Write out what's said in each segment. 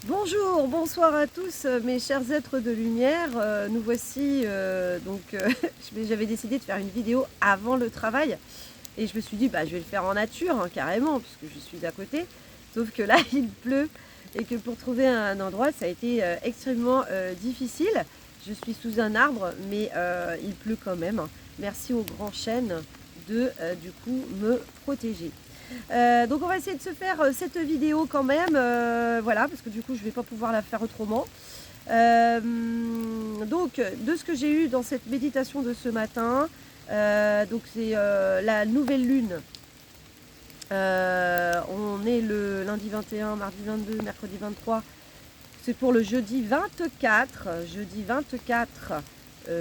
Bonjour, bonsoir à tous mes chers êtres de lumière. Nous voici j'avais décidé de faire une vidéo avant le travail et je me suis dit bah je vais le faire en nature hein, carrément puisque je suis à côté. Sauf que là il pleut et que pour trouver un endroit ça a été extrêmement difficile. Je suis sous un arbre mais il pleut quand même. Merci au grand chêne de du coup me protéger. Donc on va essayer de se faire cette vidéo quand même, voilà, parce que du coup je vais pas pouvoir la faire autrement. Donc de ce que j'ai eu dans cette méditation de ce matin, donc c'est la nouvelle lune. On est le lundi 21, mardi 22, mercredi 23. C'est pour le jeudi 24,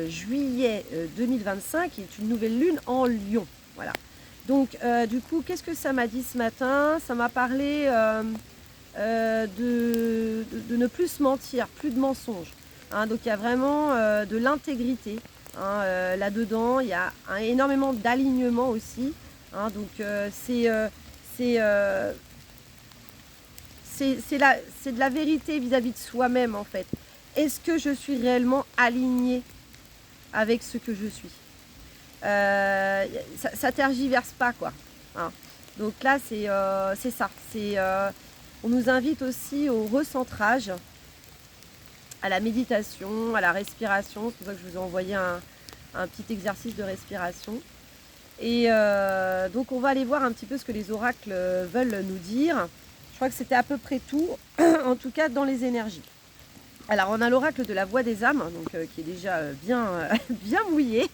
juillet 2025, qui est une nouvelle lune en Lion. Voilà. Donc, du coup, qu'est-ce que ça m'a dit ce matin? Ça m'a parlé de ne plus se mentir, plus de mensonges. Hein, donc, il y a vraiment de l'intégrité hein, là-dedans. Il y a énormément d'alignement aussi. Hein, donc, c'est de la vérité vis-à-vis de soi-même en fait. Est-ce que je suis réellement alignée avec ce que je suis? Ça tergiverse pas quoi. Hein. Donc là c'est ça. On nous invite aussi au recentrage, à la méditation, à la respiration. C'est pour ça que je vous ai envoyé un petit exercice de respiration. Et donc on va aller voir un petit peu ce que les oracles veulent nous dire. Je crois que c'était à peu près tout, en tout cas dans les énergies. Alors on a l'oracle de la voix des âmes, donc, qui est déjà bien, bien mouillé.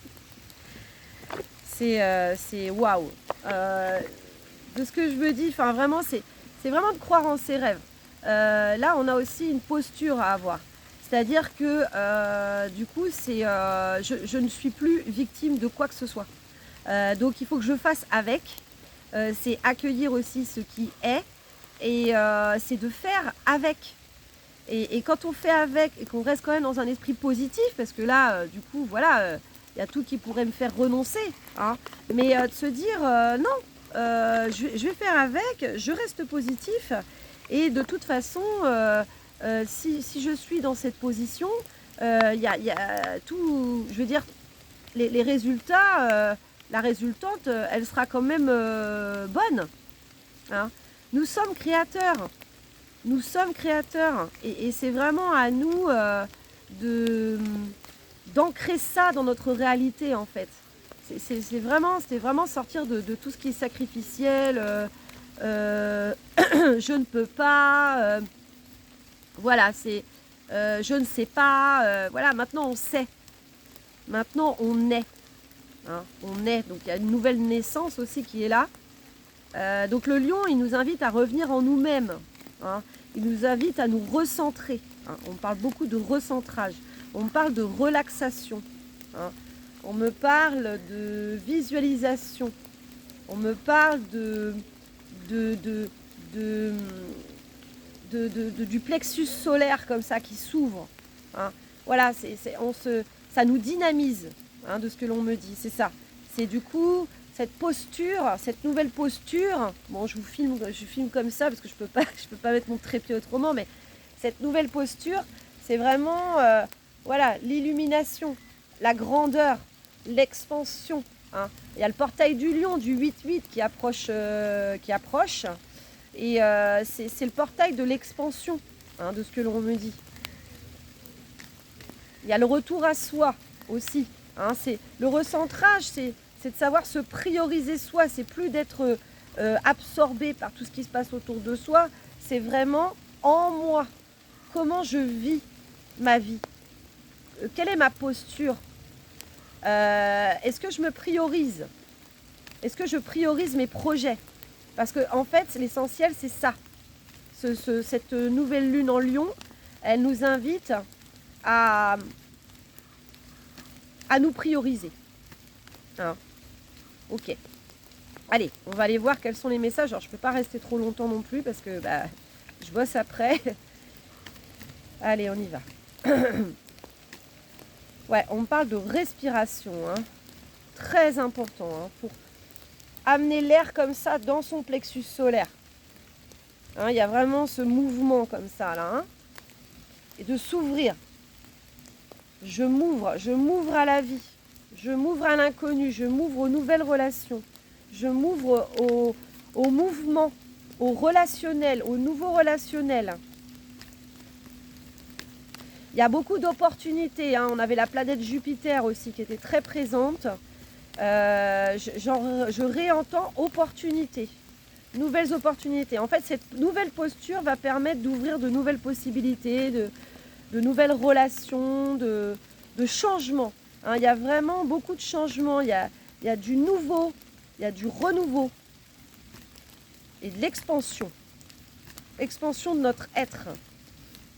C'est waouh. De ce que je me dis, enfin vraiment, c'est vraiment de croire en ses rêves. Là, on a aussi une posture à avoir. C'est-à-dire que du coup, je ne suis plus victime de quoi que ce soit. Donc il faut que je fasse avec. C'est accueillir aussi ce qui est et c'est de faire avec. Et quand on fait avec et qu'on reste quand même dans un esprit positif, parce que là, du coup, voilà, il y a tout qui pourrait me faire renoncer, hein, mais de se dire non, je vais faire avec, je reste positif, et de toute façon, si je suis dans cette position, il y a tout, je veux dire, les résultats, la résultante, elle sera quand même bonne. Hein. Nous sommes créateurs. Nous sommes créateurs et c'est vraiment à nous d'ancrer ça dans notre réalité en fait. C'est vraiment sortir de tout ce qui est sacrificiel, je ne peux pas, voilà, je ne sais pas, voilà, maintenant on sait, maintenant on est, hein, on est, donc il y a une nouvelle naissance aussi qui est là. Donc le lion, il nous invite à revenir en nous-mêmes. Hein. Il nous invite à nous recentrer. Hein. On parle beaucoup de recentrage. On parle de relaxation. Hein. On me parle de visualisation. On me parle de, du plexus solaire comme ça qui s'ouvre. Hein. Voilà, ça nous dynamise hein, de ce que l'on me dit. C'est ça. C'est du coup cette posture, cette nouvelle posture. Bon, je filme comme ça parce que je peux pas mettre mon trépied autrement, mais cette nouvelle posture, c'est vraiment voilà, l'illumination, la grandeur, l'expansion. Hein. Il y a le portail du lion du 8-8 qui approche. Et c'est le portail de l'expansion hein, de ce que l'on me dit. Il y a le retour à soi aussi. Hein, c'est le recentrage, c'est de savoir se prioriser soi. C'est plus d'être absorbé par tout ce qui se passe autour de soi. C'est vraiment en moi. Comment je vis ma vie? Quelle est ma posture? Est-ce que je me priorise? Est-ce que je priorise mes projets? Parce que en fait, l'essentiel, c'est ça. Cette nouvelle lune en Lion, elle nous invite à nous prioriser. Hein. Ok. Allez, on va aller voir quels sont les messages. Alors, je ne peux pas rester trop longtemps non plus parce que bah, je bosse après. Allez, on y va. Ouais, on parle de respiration. Hein. Très important hein, pour amener l'air comme ça dans son plexus solaire. Hein, il y a vraiment ce mouvement comme ça, là. Hein, et de s'ouvrir. Je m'ouvre à la vie. Je m'ouvre à l'inconnu. Je m'ouvre aux nouvelles relations. Je m'ouvre au mouvement, au relationnel, au nouveau relationnel. Il y a beaucoup d'opportunités. Hein. On avait la planète Jupiter aussi qui était très présente. Je réentends opportunités. Nouvelles opportunités. En fait, cette nouvelle posture va permettre d'ouvrir de nouvelles possibilités, de nouvelles relations, de changements. Hein, il y a vraiment beaucoup de changements. Il y a du nouveau, il y a du renouveau et de l'expansion. Expansion de notre être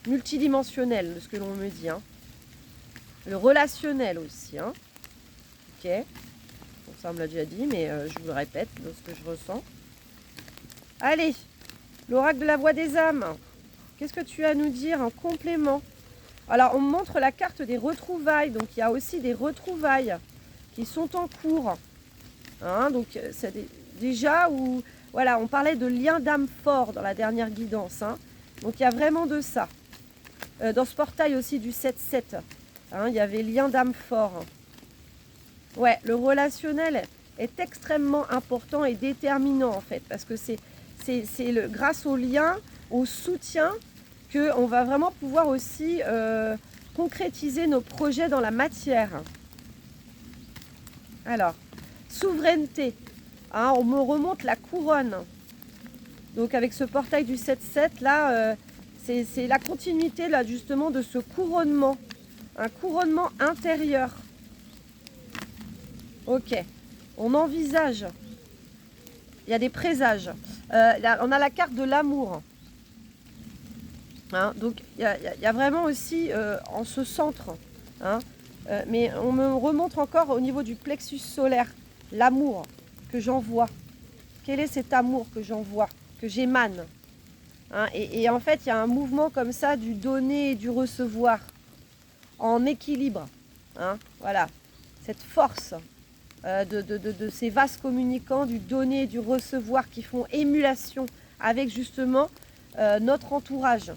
multidimensionnel, de ce que l'on me dit. Hein. Le relationnel aussi. Hein. Ok. Bon, ça on me l'a déjà dit, mais je vous le répète dans ce que je ressens. Allez, l'oracle de la voix des âmes. Qu'est-ce que tu as à nous dire en complément? Alors, on me montre la carte des retrouvailles. Donc, il y a aussi des retrouvailles qui sont en cours. Hein, donc, c'est déjà où... Voilà, on parlait de lien d'âme fort dans la dernière guidance. Hein. Donc, il y a vraiment de ça. Dans ce portail aussi du 7-7, hein, il y avait lien d'âme fort. Ouais, le relationnel est extrêmement important et déterminant, en fait. Parce que c'est grâce au lien, au soutien, qu'on va vraiment pouvoir aussi concrétiser nos projets dans la matière. Alors, souveraineté. Hein, on me remonte la couronne. Donc avec ce portail du 7-7, là, c'est la continuité là, justement de ce couronnement. Un couronnement intérieur. Ok. On envisage. Il y a des présages. Là, on a la carte de l'amour. Hein, donc il y a vraiment aussi en ce centre, hein, mais on me remonte encore au niveau du plexus solaire, l'amour que j'envoie. Quel est cet amour que j'envoie, que j'émane, hein, et en fait il y a un mouvement comme ça du donner et du recevoir en équilibre. Hein, voilà, cette force de ces vases communicants, du donner et du recevoir qui font émulation avec justement notre entourage.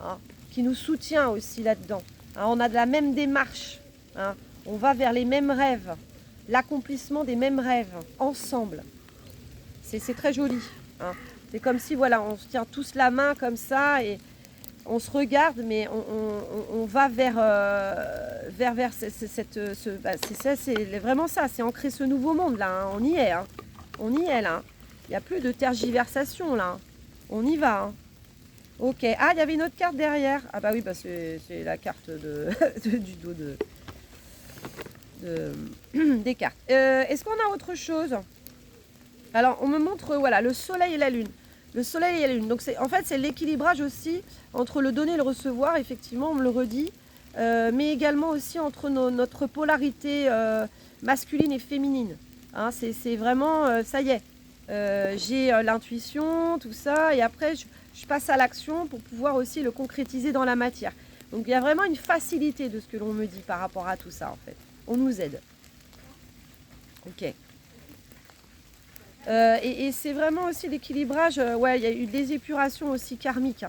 Hein, qui nous soutient aussi là-dedans. Hein, on a de la même démarche. Hein, on va vers les mêmes rêves, l'accomplissement des mêmes rêves, ensemble. C'est très joli. Hein. C'est comme si voilà, on se tient tous la main comme ça et on se regarde, mais on va vers c'est vraiment ça, c'est ancrer ce nouveau monde là. Hein, on y est. Hein. On y est là. Il n'y a plus de tergiversation là. On y va. Hein. Ok. Ah, il y avait une autre carte derrière. Ah bah oui, bah c'est la carte du dos des cartes. Est-ce qu'on a autre chose? Alors, on me montre voilà, le soleil et la lune. Le soleil et la lune. Donc, en fait, c'est l'équilibrage aussi entre le donner et le recevoir. Effectivement, on me le redit. Mais également aussi entre notre polarité masculine et féminine. Hein, c'est vraiment, ça y est. J'ai l'intuition, tout ça. Et après, je passe à l'action pour pouvoir aussi le concrétiser dans la matière. Donc il y a vraiment une facilité de ce que l'on me dit par rapport à tout ça en fait. On nous aide. Ok. Et c'est vraiment aussi l'équilibrage. Ouais, il y a eu des épurations aussi karmiques.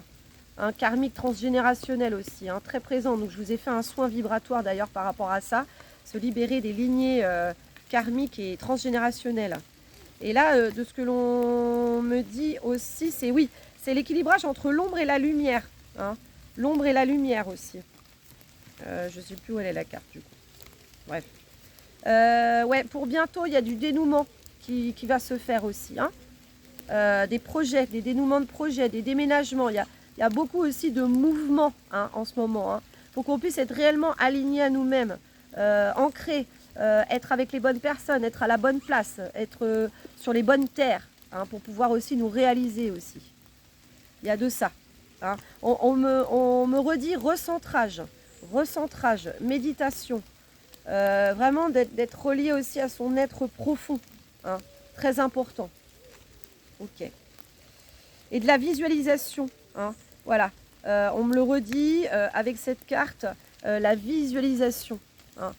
Hein, karmique transgénérationnel aussi, hein, très présent. Donc je vous ai fait un soin vibratoire d'ailleurs par rapport à ça. Se libérer des lignées karmiques et transgénérationnelles. Et là, de ce que l'on me dit aussi, c'est oui, c'est l'équilibrage entre l'ombre et la lumière. Hein. L'ombre et la lumière aussi. Je ne sais plus où elle est la carte du coup. Bref. Ouais, pour bientôt, il y a du dénouement qui va se faire aussi. Hein. Des projets, des dénouements de projets, des déménagements. Il y a beaucoup aussi de mouvements hein, en ce moment. Il faut qu'on puisse être réellement aligné à nous-mêmes, ancré. Être avec les bonnes personnes, être à la bonne place, être sur les bonnes terres, hein, pour pouvoir aussi nous réaliser aussi. Il y a de ça. Hein. On me redit recentrage, méditation. Vraiment d'être relié aussi à son être profond. Hein, très important. Ok. Et de la visualisation. Hein, voilà. On me le redit avec cette carte, la visualisation. Hein.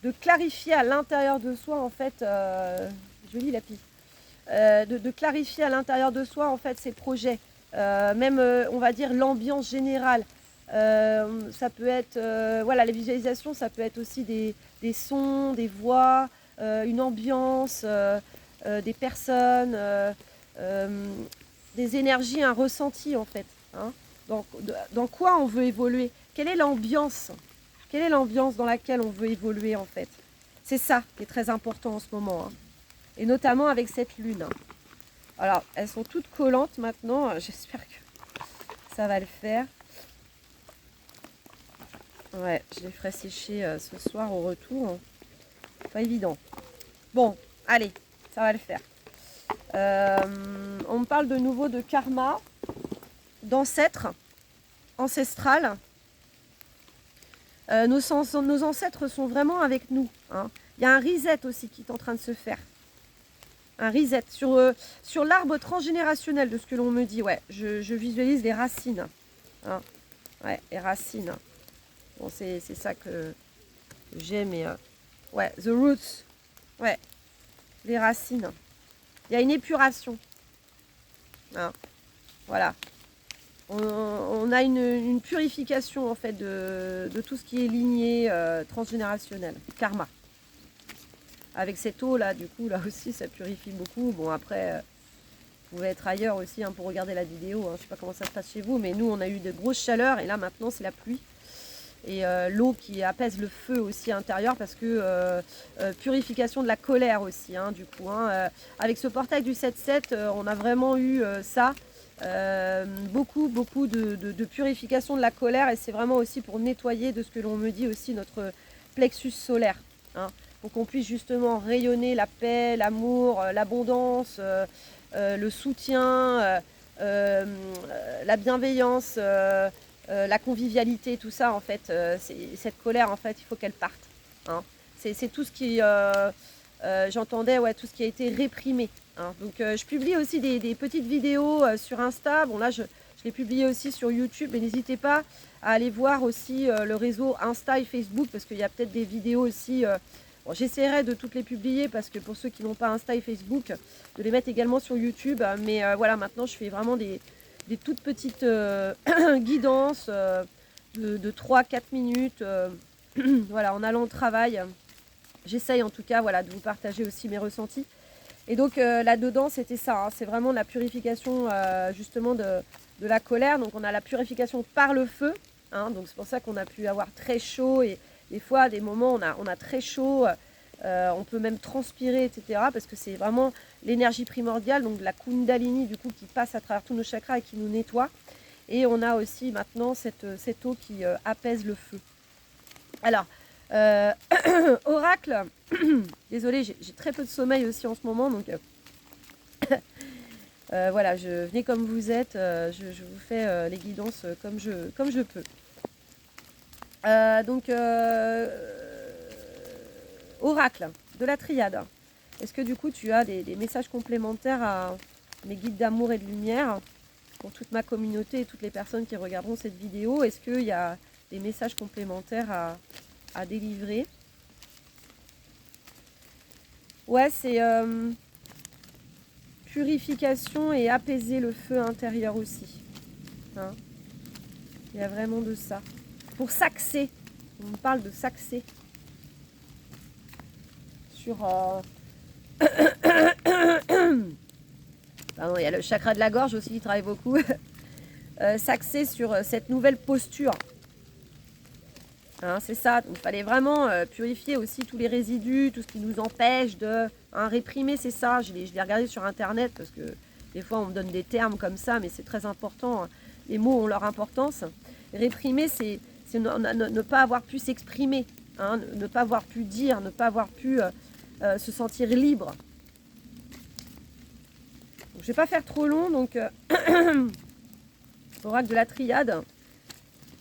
De clarifier à l'intérieur de soi en fait, je lis la pile, de clarifier à l'intérieur de soi en fait ses projets, même on va dire l'ambiance générale. Ça peut être, voilà, les visualisations, ça peut être aussi des sons, des voix, une ambiance, des personnes, des énergies, un ressenti en fait. Hein. Dans quoi on veut évoluer? Quelle est l'ambiance? Quelle est l'ambiance dans laquelle on veut évoluer en fait? C'est ça qui est très important en ce moment. Hein. Et notamment avec cette lune. Hein. Alors, elles sont toutes collantes maintenant. J'espère que ça va le faire. Ouais, je les ferai sécher ce soir au retour. Pas évident. Bon, allez, ça va le faire. On me parle de nouveau de karma, d'ancêtres, ancestral. Nos ancêtres sont vraiment avec nous. Hein. Il y a un reset aussi qui est en train de se faire. Un reset sur l'arbre transgénérationnel de ce que l'on me dit. Ouais, je visualise les racines. Hein. Ouais, les racines. Bon, c'est ça que j'ai, mais... ouais, the roots. Ouais, les racines. Il y a une épuration. Hein. Voilà. On a une purification, en fait, de tout ce qui est lignée transgénérationnelle. Karma. Avec cette eau, là, du coup, là aussi, ça purifie beaucoup. Bon, après... vous pouvez être ailleurs aussi hein, pour regarder la vidéo. Hein. Je ne sais pas comment ça se passe chez vous, mais nous, on a eu de grosses chaleurs et là, maintenant, c'est la pluie. Et l'eau qui apaise le feu aussi intérieur parce que purification de la colère aussi, hein, du coup. Hein. Avec ce portail du 7-7, on a vraiment eu ça. Beaucoup de purification de la colère et c'est vraiment aussi pour nettoyer de ce que l'on me dit aussi notre plexus solaire. Hein, pour qu'on puisse justement rayonner la paix, l'amour, l'abondance, le soutien, la bienveillance, la convivialité, tout ça en fait, cette colère en fait, il faut qu'elle parte. Hein. C'est tout ce qui, j'entendais, ouais, tout ce qui a été réprimé. Hein. Donc je publie aussi des petites vidéos sur Insta. Bon là, je l'ai publié aussi sur YouTube, mais n'hésitez pas à aller voir aussi le réseau Insta et Facebook parce qu'il y a peut-être des vidéos aussi. Bon, j'essaierai de toutes les publier parce que pour ceux qui n'ont pas Insta et Facebook, de les mettre également sur YouTube. Mais voilà, maintenant je fais vraiment des toutes petites guidances de 3-4 minutes. Voilà, en allant au travail. J'essaye en tout cas voilà, de vous partager aussi mes ressentis. Et donc là-dedans, c'était ça. Hein, c'est vraiment la purification justement de la colère. Donc on a la purification par le feu. Hein, donc c'est pour ça qu'on a pu avoir très chaud. Et des fois, à des moments, on a très chaud. On peut même transpirer, etc. Parce que c'est vraiment l'énergie primordiale. Donc la Kundalini, du coup, qui passe à travers tous nos chakras et qui nous nettoie. Et on a aussi maintenant cette eau qui apaise le feu. Alors, oracle, désolée, j'ai très peu de sommeil aussi en ce moment, donc voilà, venez comme vous êtes, je vous fais les guidances comme je peux. Donc, oracle de la triade. Est-ce que du coup tu as des messages complémentaires à mes guides d'amour et de lumière pour toute ma communauté et toutes les personnes qui regarderont cette vidéo? Est-ce qu'il y a des messages complémentaires à délivrer? Ouais, c'est purification et apaiser le feu intérieur aussi. Hein, il y a vraiment de ça. Pour s'axer, on me parle de s'axer sur... Pardon, il y a le chakra de la gorge aussi qui travaille beaucoup. S'axer sur cette nouvelle posture. Hein, c'est ça, donc il fallait vraiment purifier aussi tous les résidus, tout ce qui nous empêche de réprimer, c'est ça. Je l'ai regardé sur internet parce que des fois on me donne des termes comme ça, mais c'est très important, hein. Les mots ont leur importance. Réprimer, c'est ne pas avoir pu s'exprimer, hein, ne pas avoir pu dire, ne pas avoir pu se sentir libre. Donc, je ne vais pas faire trop long, donc oracle de la triade.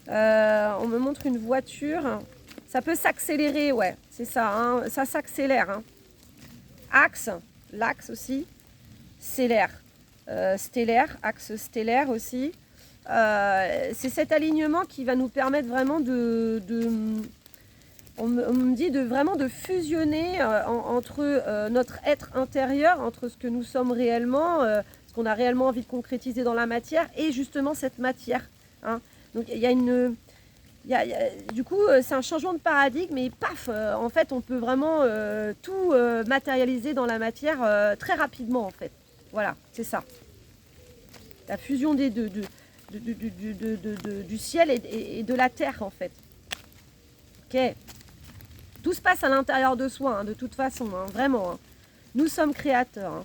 On me montre une voiture. Ça peut s'accélérer, ouais, c'est ça, hein, ça s'accélère. Hein. Axe, l'axe aussi, stellaire, axe stellaire aussi. C'est cet alignement qui va nous permettre vraiment on me dit vraiment de fusionner entre notre être intérieur, entre ce que nous sommes réellement, ce qu'on a réellement envie de concrétiser dans la matière, et justement cette matière. Hein. Donc il y a une... du coup, c'est un changement de paradigme, et paf, en fait, on peut vraiment tout matérialiser dans la matière très rapidement, en fait. Voilà, c'est ça. La fusion des deux, du ciel et de la terre, en fait. Ok. Tout se passe à l'intérieur de soi, hein, de toute façon, hein, vraiment. Hein. Nous sommes créateurs. Hein.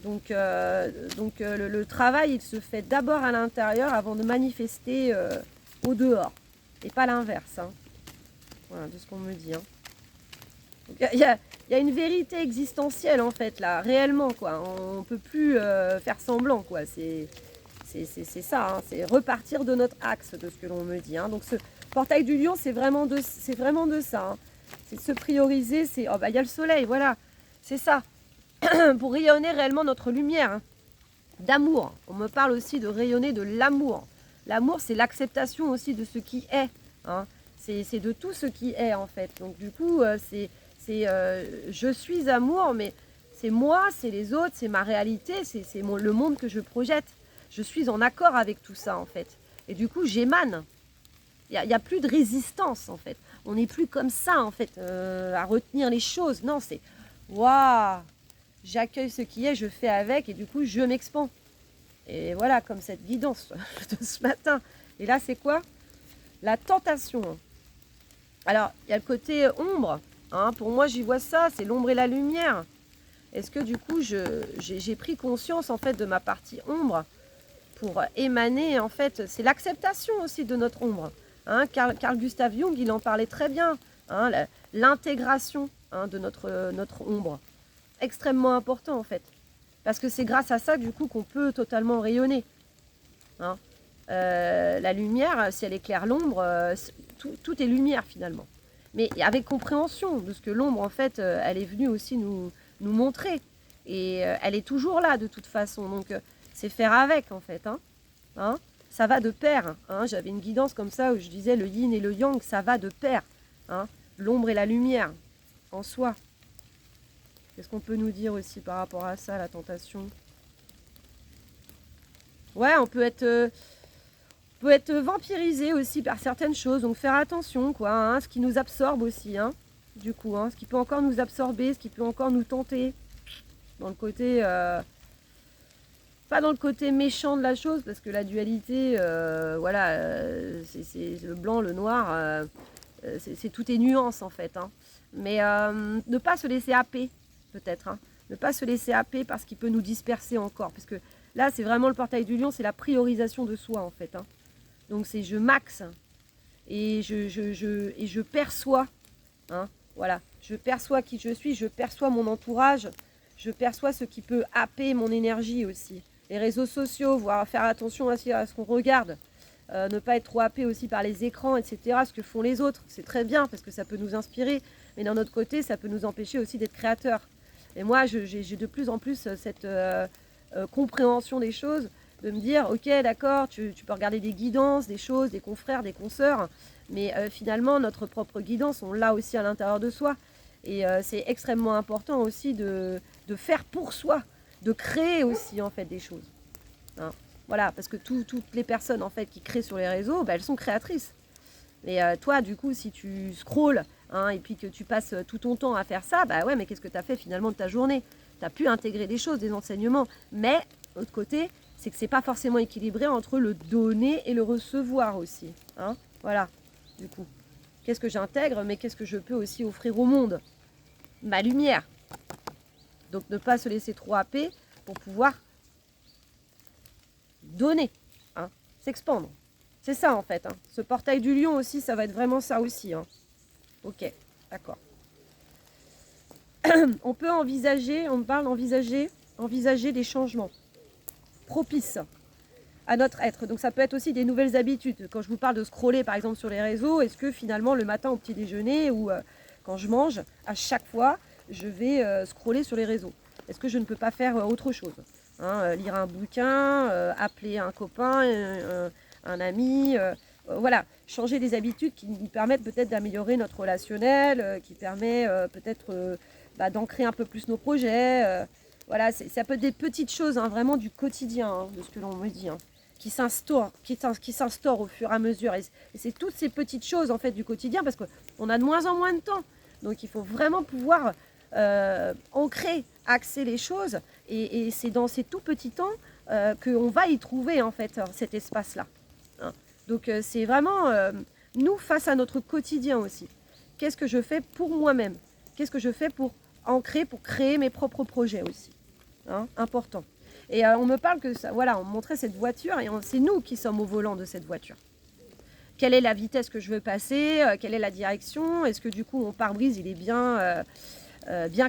Donc, le travail, il se fait d'abord à l'intérieur avant de manifester au dehors. Et pas l'inverse. Hein. Voilà, de ce qu'on me dit. Hein. Il y a une vérité existentielle, en fait, là, réellement, quoi. On ne peut plus faire semblant, quoi. C'est ça, hein. C'est repartir de notre axe, de ce que l'on me dit. Hein. Donc, ce portail du lion, c'est vraiment de ça. Hein. C'est de se prioriser, c'est... Oh, bah, il y a le soleil, voilà. C'est ça. Pour rayonner réellement notre lumière. Hein. D'amour. On me parle aussi de rayonner de l'amour. L'amour, c'est l'acceptation aussi de ce qui est. Hein. C'est de tout ce qui est, en fait. Donc, du coup, je suis amour, mais c'est moi, c'est les autres, c'est ma réalité, c'est le monde que je projette. Je suis en accord avec tout ça, en fait. Et du coup, j'émane. Il n'y a plus de résistance, en fait. On n'est plus comme ça, en fait, à retenir les choses. Non, c'est waouh, j'accueille ce qui est, je fais avec, et du coup, je m'expand. Et voilà, comme cette guidance de ce matin. Et là, c'est quoi? La tentation. Alors, il y a le côté ombre. Hein, pour moi, j'y vois ça, c'est l'ombre et la lumière. Est-ce que du coup, j'ai pris conscience, en fait, de ma partie ombre pour émaner, en fait, c'est l'acceptation aussi de notre ombre. Hein, Carl Gustav Jung, il en parlait très bien. Hein, l'intégration de notre ombre. Extrêmement important, en fait. Parce que c'est grâce à ça, du coup, qu'on peut totalement rayonner. Hein. La lumière, si elle éclaire l'ombre, tout est lumière, finalement. Mais avec compréhension de ce que l'ombre, en fait, elle est venue aussi nous montrer. Et elle est toujours là, de toute façon. Donc, c'est faire avec, en fait. Hein. Ça va de pair. Hein. J'avais une guidance comme ça où je disais le yin et le yang, ça va de pair. Hein. L'ombre et la lumière, en soi. Qu'est-ce qu'on peut nous dire aussi par rapport à ça, la tentation? Ouais, on peut être vampirisé aussi par certaines choses, donc faire attention, quoi, hein, ce qui nous absorbe aussi, hein, du coup, hein, ce qui peut encore nous absorber, ce qui peut encore nous tenter, dans le côté, pas dans le côté méchant de la chose, parce que la dualité, voilà, c'est le blanc, le noir, tout est nuance en fait, hein. Mais ne pas se laisser happer, peut-être, hein, ne pas se laisser happer parce qu'il peut nous disperser encore, parce que là, c'est vraiment le portail du lion, c'est la priorisation de soi en fait, hein. Donc c'est je maxe et je perçois, hein, voilà, je perçois qui je suis, je perçois mon entourage, je perçois ce qui peut happer mon énergie aussi. Les réseaux sociaux, voir faire attention à ce qu'on regarde, ne pas être trop happé aussi par les écrans, etc. Ce que font les autres, c'est très bien parce que ça peut nous inspirer, mais d'un autre côté, ça peut nous empêcher aussi d'être créateurs. Et moi, j'ai de plus en plus cette compréhension des choses, de me dire, ok, d'accord, tu peux regarder des guidances, des choses, des confrères, des consoeurs, mais finalement, notre propre guidance, on l'a aussi à l'intérieur de soi. Et c'est extrêmement important aussi de faire pour soi, de créer aussi en fait des choses. Hein. Voilà, parce que toutes les personnes en fait qui créent sur les réseaux, bah, elles sont créatrices. Et toi, du coup, si tu scrolles hein, et puis que tu passes tout ton temps à faire ça, bah ouais, mais qu'est-ce que tu as fait finalement de ta journée? Tu as pu intégrer des choses, des enseignements, mais de l'autre côté, c'est que c'est pas forcément équilibré entre le donner et le recevoir aussi. Hein. Voilà, du coup. Qu'est-ce que j'intègre, mais qu'est-ce que je peux aussi offrir au monde? Ma lumière. Donc ne pas se laisser trop happer pour pouvoir donner, hein, s'expandre. C'est ça en fait. Hein. Ce portail du lion aussi, ça va être vraiment ça aussi. Hein. Ok, d'accord. On peut envisager, on parle d'envisager des changements propices à notre être. Donc ça peut être aussi des nouvelles habitudes. Quand je vous parle de scroller par exemple sur les réseaux, est-ce que finalement le matin au petit déjeuner ou quand je mange, à chaque fois, je vais scroller sur les réseaux? Est-ce que je ne peux pas faire autre chose hein, lire un bouquin, appeler un copain, un ami, voilà, changer des habitudes qui nous permettent peut-être d'améliorer notre relationnel, qui permet peut-être d'ancrer un peu plus nos projets. Voilà, ça peut être des petites choses, hein, vraiment du quotidien, hein, de ce que l'on me dit, hein, qui s'instaurent au fur et à mesure. Et c'est toutes ces petites choses en fait du quotidien parce qu'on a de moins en moins de temps. Donc il faut vraiment pouvoir ancrer, axer les choses. Et c'est dans ces tout petits temps qu'on va y trouver en fait cet espace-là. Hein. Donc c'est vraiment nous face à notre quotidien aussi. Qu'est-ce que je fais pour moi-même? Qu'est-ce que je fais pour ancrer, pour créer mes propres projets aussi, hein, important. Et on me parle que ça, voilà, on me montrait cette voiture et c'est nous qui sommes au volant de cette voiture. Quelle est la vitesse que je veux passer? Quelle est la direction? Est-ce que du coup mon pare-brise il est bien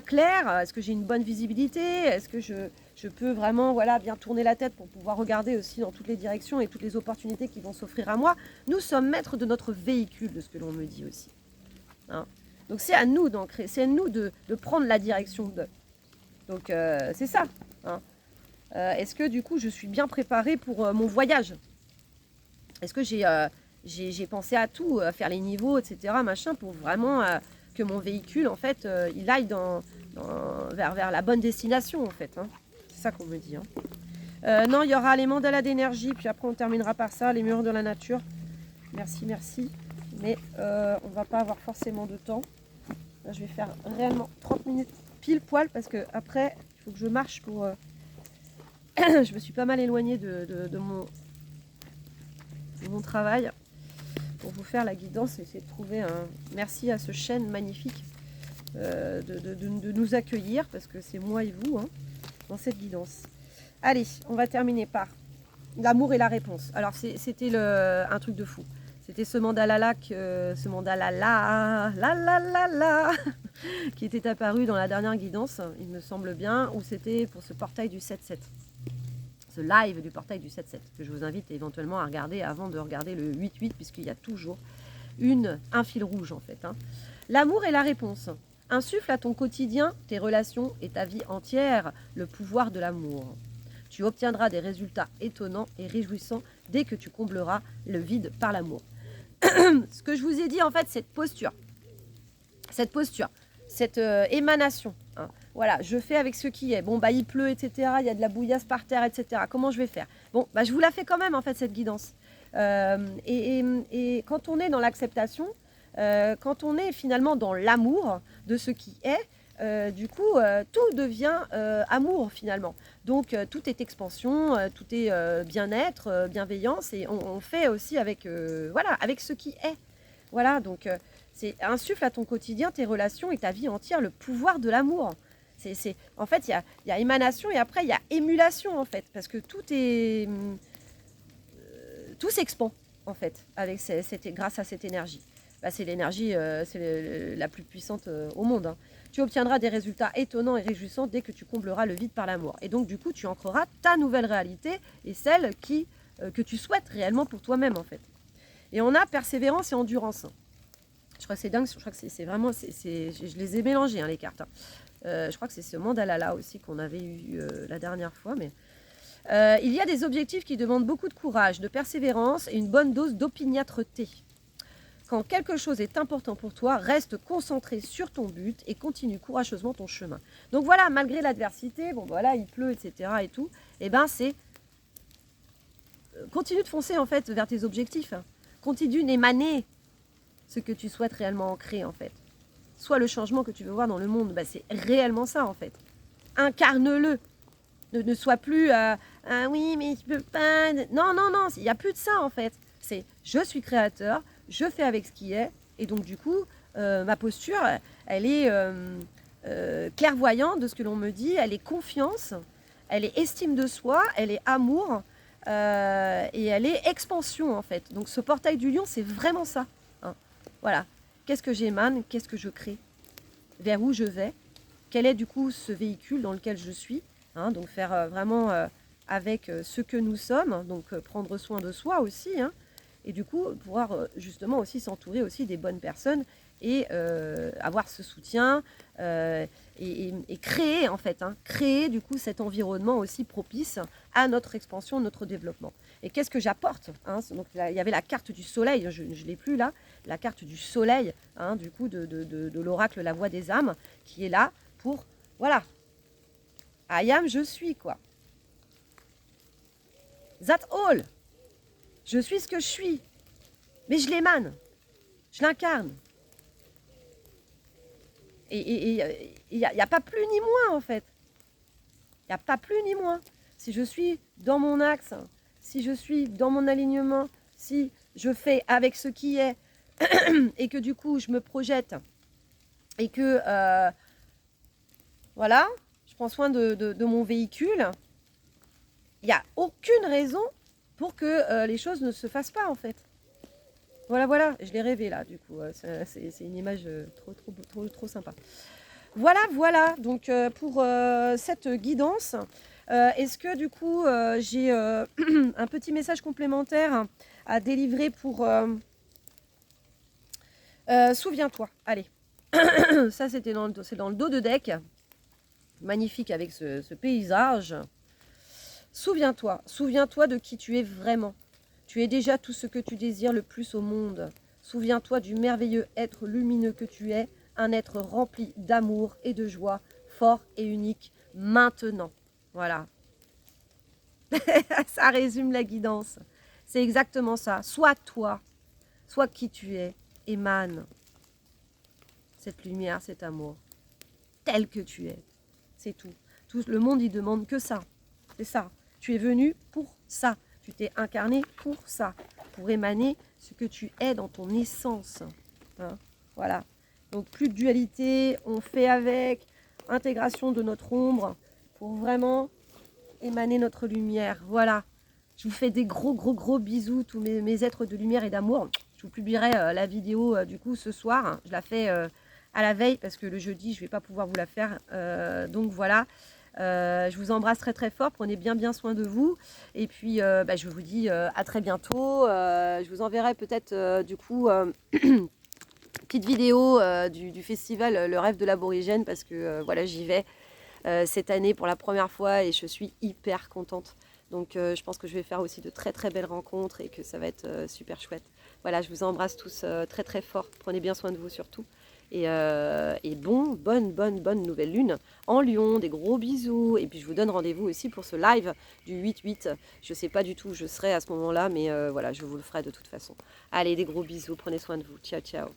clair? Est-ce que j'ai une bonne visibilité? Est-ce que je peux vraiment voilà, bien tourner la tête pour pouvoir regarder aussi dans toutes les directions et toutes les opportunités qui vont s'offrir à moi? Nous sommes maîtres de notre véhicule, de ce que l'on me dit aussi. Hein. Donc c'est à nous d'ancrer, c'est à nous de prendre la direction de. Donc c'est ça. Hein. Est-ce que du coup je suis bien préparée pour mon voyage? Est-ce que j'ai pensé à tout, à faire les niveaux, etc. machin, pour vraiment que mon véhicule en fait il aille vers la bonne destination en fait. Hein. C'est ça qu'on me dit. Hein. Non, il y aura les mandalas d'énergie, puis après on terminera par ça, les murs de la nature. Merci, merci. Mais on va pas avoir forcément de temps. Là, je vais faire réellement 30 minutes pile poil parce que après il faut que je marche pour... je me suis pas mal éloignée de mon travail pour vous faire la guidance et essayer de trouver un... Merci à ce chêne magnifique de nous accueillir parce que c'est moi et vous hein, dans cette guidance. Allez, on va terminer par l'amour et la réponse. Alors c'était un truc de fou. C'était ce mandala-là, qui était apparu dans la dernière guidance, il me semble bien, où c'était pour ce portail du 7-7. Ce live du portail du 7-7, que je vous invite éventuellement à regarder avant de regarder le 8-8, puisqu'il y a toujours un fil rouge en fait. Hein. L'amour est la réponse. Insuffle à ton quotidien, tes relations et ta vie entière le pouvoir de l'amour. Tu obtiendras des résultats étonnants et réjouissants dès que tu combleras le vide par l'amour. Ce que je vous ai dit en fait, cette posture, cette émanation. Hein. Voilà, je fais avec ce qui est. Bon, bah il pleut, etc. Il y a de la bouillasse par terre, etc. Comment je vais faire? Bon, bah je vous la fais quand même en fait cette guidance. Et quand on est dans l'acceptation, quand on est finalement dans l'amour de ce qui est, du coup, tout devient amour finalement. Donc, tout est expansion, tout est bien-être, bienveillance, et on fait aussi avec, voilà, avec ce qui est. Voilà, donc, c'est insuffle à ton quotidien, tes relations et ta vie entière le pouvoir de l'amour. En fait, il y a émanation et après, il y a émulation, en fait, parce que tout s'expand, en fait, avec grâce à cette énergie. Bah, c'est l'énergie la plus puissante au monde. Hein. Tu obtiendras des résultats étonnants et réjouissants dès que tu combleras le vide par l'amour. Et donc, du coup, tu ancreras ta nouvelle réalité et celle que tu souhaites réellement pour toi-même, en fait. Et on a persévérance et endurance. Je crois que c'est dingue, je crois que c'est vraiment... je les ai mélangées, hein, les cartes. Hein. Je crois que c'est ce mandala-là aussi qu'on avait eu la dernière fois. Mais il y a des objectifs qui demandent beaucoup de courage, de persévérance et une bonne dose d'opiniâtreté. Quand quelque chose est important pour toi, reste concentré sur ton but et continue courageusement ton chemin. Donc voilà, malgré l'adversité, bon voilà, il pleut, etc. et tout, et ben c'est continue de foncer en fait vers tes objectifs. Hein. Continue d'émaner ce que tu souhaites réellement ancrer en fait. Soit le changement que tu veux voir dans le monde, bah, c'est réellement ça en fait. Incarne-le. Ne sois plus ah oui mais je peux pas. Non, non, non, il n'y a plus de ça en fait. C'est je suis créateur. Je fais avec ce qui est, et donc du coup, ma posture, elle est clairvoyante de ce que l'on me dit, elle est confiance, elle est estime de soi, elle est amour, et elle est expansion en fait. Donc ce portail du lion, c'est vraiment ça. Hein. Voilà. Qu'est-ce que j'émane? Qu'est-ce que je crée? Vers où je vais? Quel est du coup ce véhicule dans lequel je suis? Hein, donc faire vraiment avec ce que nous sommes, donc prendre soin de soi aussi, hein. Et du coup, pouvoir justement aussi s'entourer aussi des bonnes personnes et avoir ce soutien et créer en fait, créer du coup cet environnement aussi propice à notre expansion, notre développement. Et qu'est-ce que j'apporte, donc là, il y avait la carte du soleil, je ne l'ai plus là, la carte du soleil, du coup de l'oracle La Voix des âmes, qui est là pour, voilà, I am, je suis quoi. That's all. Je suis ce que je suis, mais je l'émane, je l'incarne. Et il n'y a pas plus ni moins en fait. Il n'y a pas plus ni moins. Si je suis dans mon axe, si je suis dans mon alignement, si je fais avec ce qui est, et que du coup je me projette, et que voilà, je prends soin de mon véhicule, il n'y a aucune raison pour que les choses ne se fassent pas en fait. Voilà, je l'ai rêvé là, du coup, c'est une image trop sympa. Voilà, donc pour cette guidance, est-ce que du coup, j'ai un petit message complémentaire à délivrer pour... souviens-toi, allez, ça c'est dans le dos de deck, magnifique avec ce paysage. Souviens-toi de qui tu es vraiment. Tu es déjà tout ce que tu désires le plus au monde. Souviens-toi du merveilleux être lumineux que tu es, un être rempli d'amour et de joie, fort et unique, maintenant. Voilà. Ça résume la guidance. C'est exactement ça. Sois toi, sois qui tu es, émane cette lumière, cet amour, tel que tu es. C'est tout. Le monde, il demande que ça. C'est ça. Tu es venu pour ça. Tu t'es incarné pour ça, pour émaner ce que tu es dans ton essence. Voilà. Donc plus de dualité, on fait avec, intégration de notre ombre pour vraiment émaner notre lumière. Voilà. Je vous fais des gros bisous, tous mes êtres de lumière et d'amour. Je vous publierai la vidéo du coup ce soir. Je la fais à la veille parce que le jeudi, je ne vais pas pouvoir vous la faire. Donc voilà. Je vous embrasse très fort, prenez bien soin de vous et puis je vous dis à très bientôt. Je vous enverrai peut-être du coup petite vidéo du festival Le Rêve de l'Aborigène parce que voilà, j'y vais cette année pour la première fois et je suis hyper contente. Donc je pense que je vais faire aussi de très belles rencontres et que ça va être super chouette. Voilà, je vous embrasse tous très fort, prenez bien soin de vous surtout. Et bonne nouvelle lune en Lion, des gros bisous. Et puis je vous donne rendez-vous aussi pour ce live du 8-8. Je ne sais pas du tout où je serai à ce moment-là, mais voilà, je vous le ferai de toute façon. Allez, des gros bisous, prenez soin de vous. Ciao.